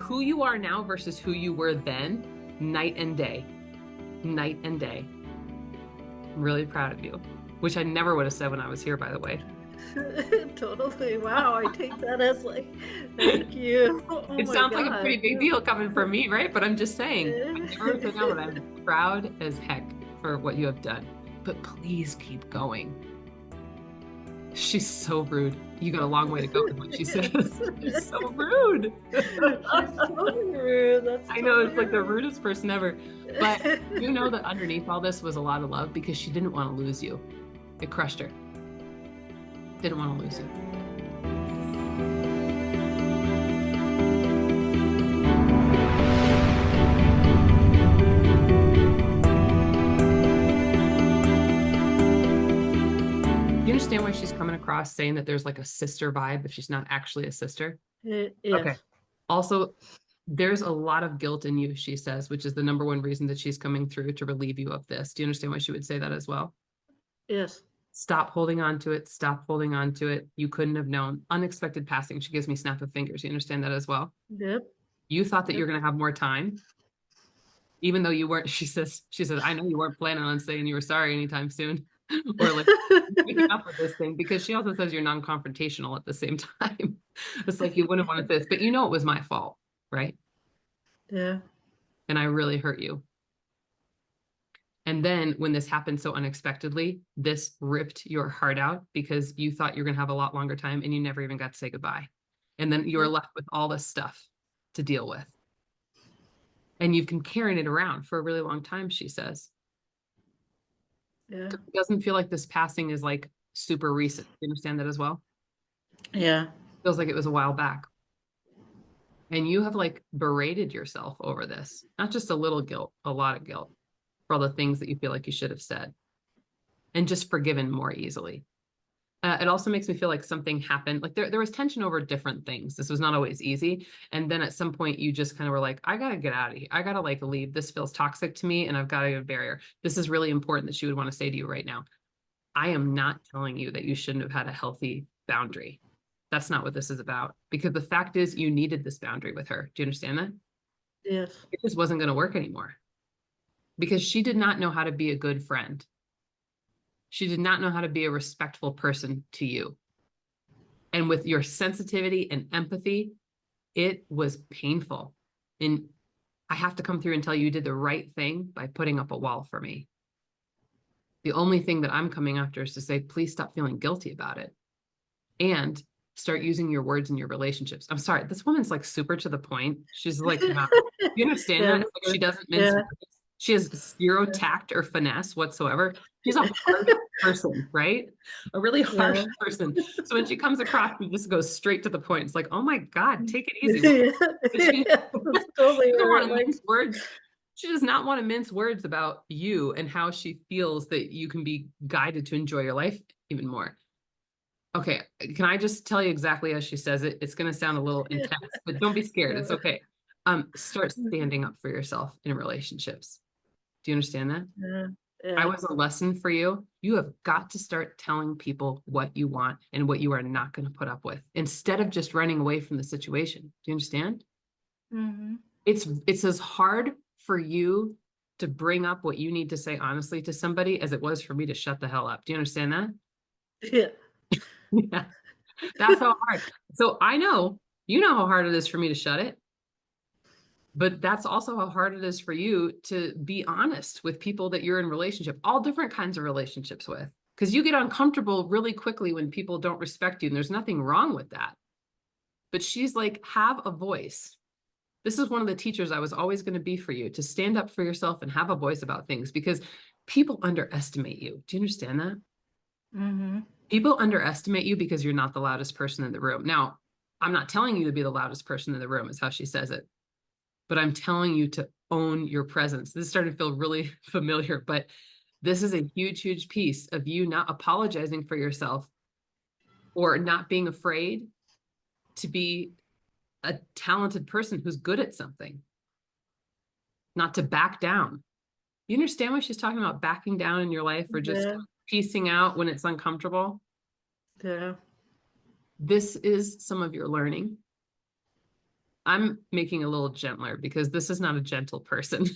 who you are now versus who you were then, night and day. Night and day. I'm really proud of you, which I never would have said when I was here, by the way. Totally. Wow. I take that as like, thank you. Oh It my sounds like a God. pretty big deal coming from me, right? But I'm just saying, I never would have said no, but Yeah. I'm proud as heck for what you have done. But please keep going. She's so rude. You got a long way to go with what she says. She's so rude. She's totally rude. That's I know, totally it's like the rude. rudest person ever. But you know that underneath all this was a lot of love because she didn't want to lose you. It crushed her. Didn't want to lose you. You understand why she's coming across saying that there's like a sister vibe if she's not actually a sister? Okay. Yes. Also, there's a lot of guilt in you, she says, which is the number one reason that she's coming through to relieve you of this. Do you understand why she would say that as well? Yes. Stop holding on to it. Stop holding on to it. You couldn't have known. Unexpected passing. She gives me snap of fingers. You understand that as well? Yep. You thought that Yep. you're going to have more time, even though you weren't. She says, I know you weren't planning on saying you were sorry anytime soon or like picking up with this thing, because she also says you're non-confrontational at the same time. It's like you wouldn't want this, but you know it was my fault, right? Yeah. And I really hurt you. And then when this happened so unexpectedly, this ripped your heart out because you thought you were going to have a lot longer time and you never even got to say goodbye. And then you were left with all this stuff to deal with. And you've been carrying it around for a really long time, she says. Yeah. It doesn't feel like this passing is like super recent. You understand that as well? Yeah. Feels like it was a while back. And you have like berated yourself over this. Not just a little guilt, a lot of guilt for all the things that you feel like you should have said, and just forgiven more easily. It also makes me feel like something happened. Like there was tension over different things. This was not always easy. And then at some point you just kind of were like, I got to get out of here. I got to like leave. This feels toxic to me and I've got to get a barrier. This is really important that she would want to say to you right now. I am not telling you that you shouldn't have had a healthy boundary. That's not what this is about. Because the fact is you needed this boundary with her. Do you understand that? Yes. It just wasn't going to work anymore because she did not know how to be a good friend. She did not know how to be a respectful person to you. And with your sensitivity and empathy, it was painful. And I have to come through and tell you, you did the right thing by putting up a wall for me. The only thing that I'm coming after is to say, please stop feeling guilty about it and start using your words in your relationships. I'm sorry, this woman's like super to the point. She's like, not, you understand Yeah. that? It's like she doesn't mince Yeah. words. She has zero tact or finesse whatsoever. She's a hard person, right? A really harsh Yeah. person. So when she comes across, she just goes straight to the point. It's like, oh my God, take it easy. Yeah. She That's totally doesn't want right. to Like, mince words. She does not want to mince words about you and how she feels that you can be guided to enjoy your life even more. Okay, can I just tell you exactly as she says it? It's going to sound a little intense, but don't be scared. It's okay. Start standing up for yourself in relationships. Do you understand that? yeah. I Yeah. was a lesson for you. You have got to start telling people what you want and what you are not going to put up with instead of just running away from the situation. Do you understand? Mm-hmm. It's as hard for you to bring up what you need to say honestly to somebody as it was for me to shut the hell up. Do you understand that? Yeah. Yeah. That's how hard. So I know, you know how hard it is for me to shut it, but that's also how hard it is for you to be honest with people that you're in relationship, all different kinds of relationships with, because you get uncomfortable really quickly when people don't respect you. And there's nothing wrong with that. But she's like, have a voice. This is one of the teachers I was always going to be for you, to stand up for yourself and have a voice about things, because people underestimate you. Do you understand that? Mm-hmm. People underestimate you because you're not the loudest person in the room. Now, I'm not telling you to be the loudest person in the room, is how she says it, but I'm telling you to own your presence. This started to feel really familiar, but this is a huge, huge piece of you not apologizing for yourself or not being afraid to be a talented person who's good at something, not to back down. You understand why she's talking about backing down in your life or just Yeah. piecing out when it's uncomfortable? Yeah. This is some of your learning. I'm making a little gentler because this is not a gentle person.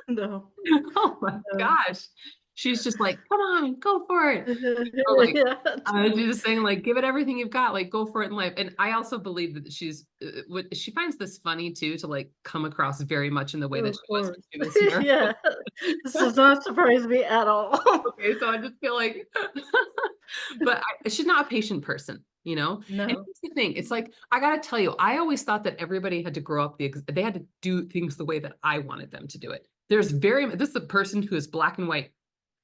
No. Oh my No. gosh. She's just like, come on, go for it. Or like, Yeah, she's totally. just saying, like, give it everything you've got, like, go for it in life. And I also believe that what she finds this funny too, to like come across very much in the way that Of she was when course. she was here. Yeah. This does not surprise me at all. Okay, so I just feel like, but she's not a patient person, you know? And No. here's the thing, it's like, I gotta tell you, I always thought that everybody had to grow up, they had to do things the way that I wanted them to do it. This is a person who is black and white.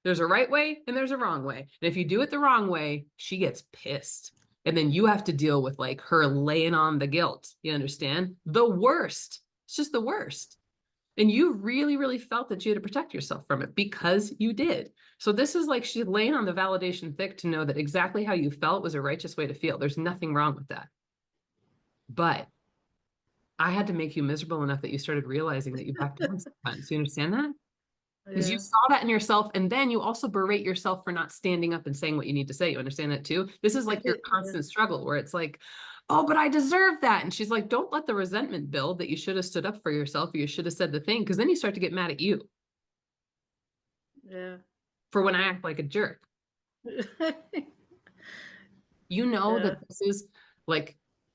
There's a right way and there's a wrong way. And if you do it the wrong way, she gets pissed. And then you have to deal with like her laying on the guilt. You understand? The worst. It's just the worst. And you really, really felt that you had to protect yourself from it because you did. So this is like she's laying on the validation thick to know that exactly how you felt was a righteous way to feel. There's nothing wrong with that. But I had to make you miserable enough that you started realizing that you backed down sometimes. You understand that? Because you Yeah. saw that in yourself, and then you also berate yourself for not standing up and saying what you need to say. You understand that too? This is like your Yeah. constant struggle where it's like, oh, but I deserve that. And she's like, don't let the resentment build that you should have stood up for yourself or you should have said the thing, because then you start to get mad at you Yeah. for when I Totally. act like a jerk. You know Yeah. that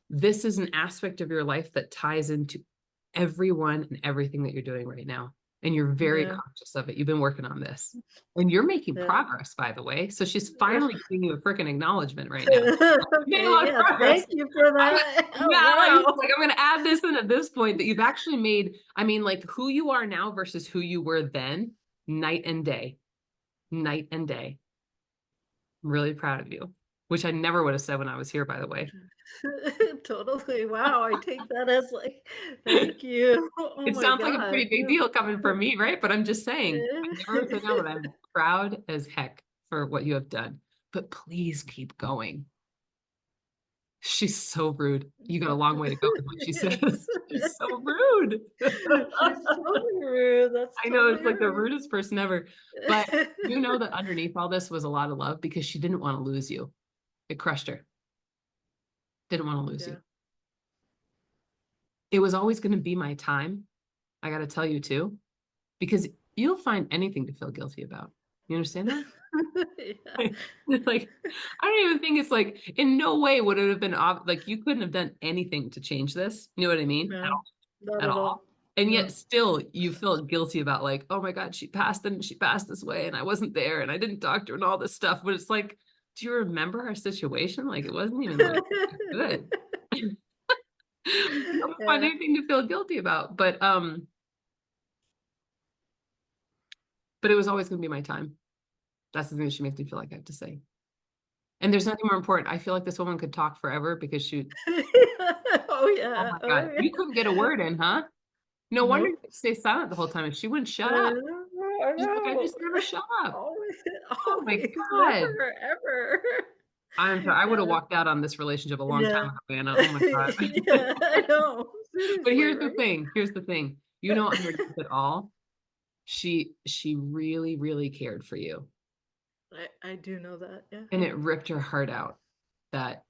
this is an aspect of your life that ties into everyone and everything that you're doing right now. And you're very Yeah. conscious of it. You've been working on this. And you're making Yeah. progress, by the way. So she's finally giving you a freaking acknowledgement right now. You made a Okay, lot of yeah, progress. thank you for I'm that. Oh, yeah, wow. like I'm gonna add this in at this point that you've actually made, I mean, like who you are now versus who you were then, night and day. Night and day. I'm really proud of you, which I never would have said when I was here, by the way. Totally, wow, I take that as, like, thank you. Oh It my sounds like a god. pretty big deal coming from me, right? But I'm just saying, I never would say no, but Yeah. I'm proud as heck for what you have done. But please keep going. She's so rude. You got a long way to go with what she Yes. says. She's so rude. She's totally rude, that's I know totally it's like the her. rudest person ever. But you know that underneath all this was a lot of love because she didn't want to lose you. It crushed her. Didn't want to lose you. Yeah. It was always going to be my time. I got to tell you too, because you'll find anything to feel guilty about. You understand that? Yeah. Like, I don't even think it's like, in no way would it have been like you couldn't have done anything to change this. You know what I mean? No, not At at all. all. And yet No. still you felt guilty about like, oh my God, she passed and she passed this way and I wasn't there and I didn't talk to her and all this stuff. But it's like, do you remember our situation? Like it wasn't even like good. You don't find Yeah. anything to feel guilty about. But it was always gonna be my time. That's the thing that she makes me feel like I have to say. And there's nothing more important. I feel like this woman could talk forever because Oh, oh yeah. my Oh, God, yeah. you couldn't get a word in, huh? No wonder you Nope. could stay silent the whole time and she wouldn't shut up. I She's like, I know. just never shut up. Always, Oh my always, God. never, ever. I'm sorry. I would have Yeah, walked out on this relationship a long yeah. time ago, Anna. Oh my God. Yeah, I know. But Seriously, here's the right? thing. Here's the thing. You know, underneath it all, she really, really cared for you. I do know that, yeah. And it ripped her heart out that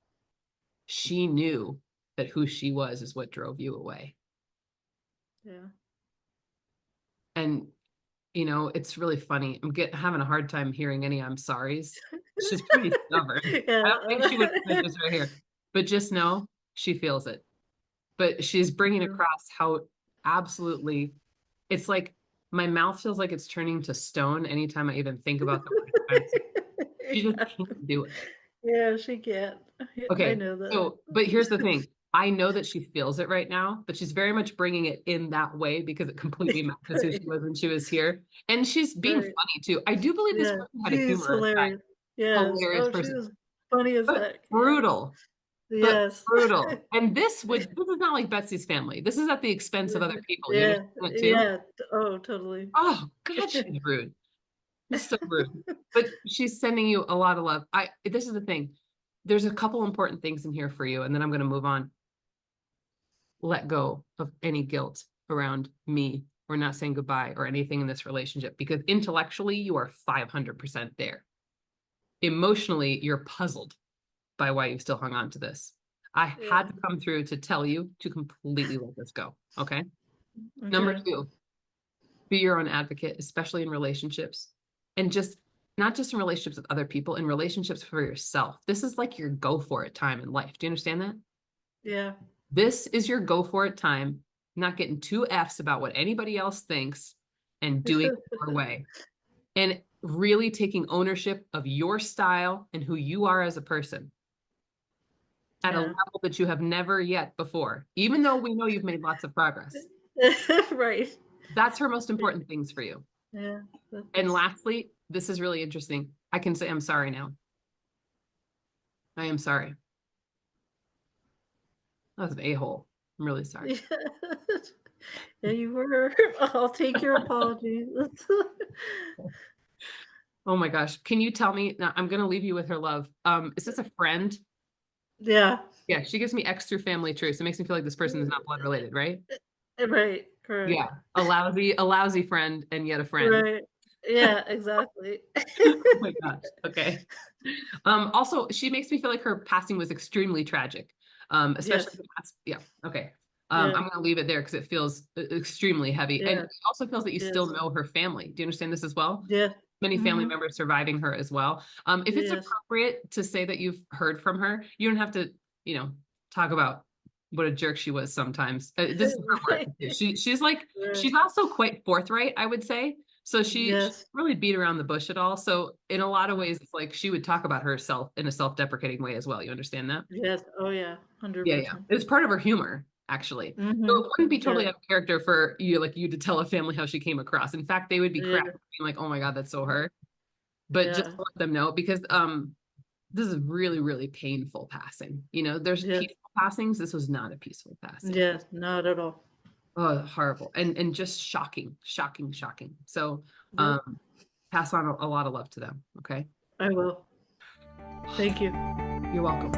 she knew that who she was is what drove you away. Yeah. And you know, it's really funny. Having a hard time hearing any I'm sorries. She's pretty stubborn. I don't think she would have said this right here, but just know she feels it. But she's bringing Yeah. across how absolutely it's like my mouth feels like it's turning to stone anytime I even think about the word I'm sorry. She just Yeah. can't do it. Yeah, she can't. I Okay, know that. so but here's the thing. I know that she feels it right now, but she's very much bringing it in that way because it completely matches who she Right, was when she was here. And she's being right. funny too. I do believe this Yeah, person had a she's humorous side, hilarious. Yes. hilarious Oh, she person, was funny as but heck. Yeah. brutal, but Yes. brutal. And this is not like Betsy's family. This is at the expense of other people. You Yeah, understand that too? yeah. Oh, totally. Oh God, she's rude. She's so rude. But she's sending you a lot of love. This is the thing. There's a couple important things in here for you, and then I'm gonna move on. Let go of any guilt around me or not saying goodbye or anything in this relationship because intellectually you are 500% there. Emotionally, you're puzzled by why you still hung on to this. I had Yeah. to come through to tell you to completely let this go. Okay. Number Okay. two, be your own advocate, especially in relationships. And just not just in relationships with other people, in relationships for yourself. This is like your go for it time in life. Do you understand that? Yeah. This is your go for it time, not getting two F's about what anybody else thinks and doing it your way. And really taking ownership of your style and who you are as a person at a Yeah. level that you have never yet before, even though we know you've made lots of progress. Right. That's her most important things for you. Yeah. And That's lastly, this is really interesting. I can say, I'm sorry now. I am sorry. I was an a-hole. I'm really sorry. yeah. Yeah, you were. I'll take your apology. Oh my gosh. Can you tell me? Now, I'm going to leave you with her love. Is this a friend? Yeah. Yeah, she gives me extra family truths. It makes me feel like this person is not blood related, right? Right. Correct. Yeah. A lousy friend and yet a friend. Right. Yeah, exactly. Oh my gosh. Okay. Also, she makes me feel like her passing was extremely tragic. Especially Yes. the past. Yeah. Okay. Yeah. I'm gonna leave it there because it feels extremely heavy. And Yeah. it also feels that you still Yes. know her family. Do you understand this as well? Yeah. Many family Mhm. members surviving her as well. If it's Yes. appropriate to say that you've heard from her, you don't have to, you know, talk about what a jerk she was sometimes. This is her word. Right. She's like, Right. she's also quite forthright, I would say. So she Yes. really beat around the bush at all. So in a lot of ways, it's like she would talk about herself in a self-deprecating way as well. You understand that? Yes. Oh, yeah. Yeah, yeah. 100%. It's part of her humor, actually. So it Mhm. wouldn't be Yeah. totally out of character for you to tell a family how she came across. In fact, they would be Yeah. cracking, being like, "Oh my God, that's so her." But just Yeah. to let them know because this is really, really painful passing. There's Yes. peaceful passings. This was not a peaceful passing. Yes. Not at all. Oh, horrible. And just shocking, shocking, shocking. So Yep. um pass on a lot of love to them. Okay. I will. Thank you. You're welcome.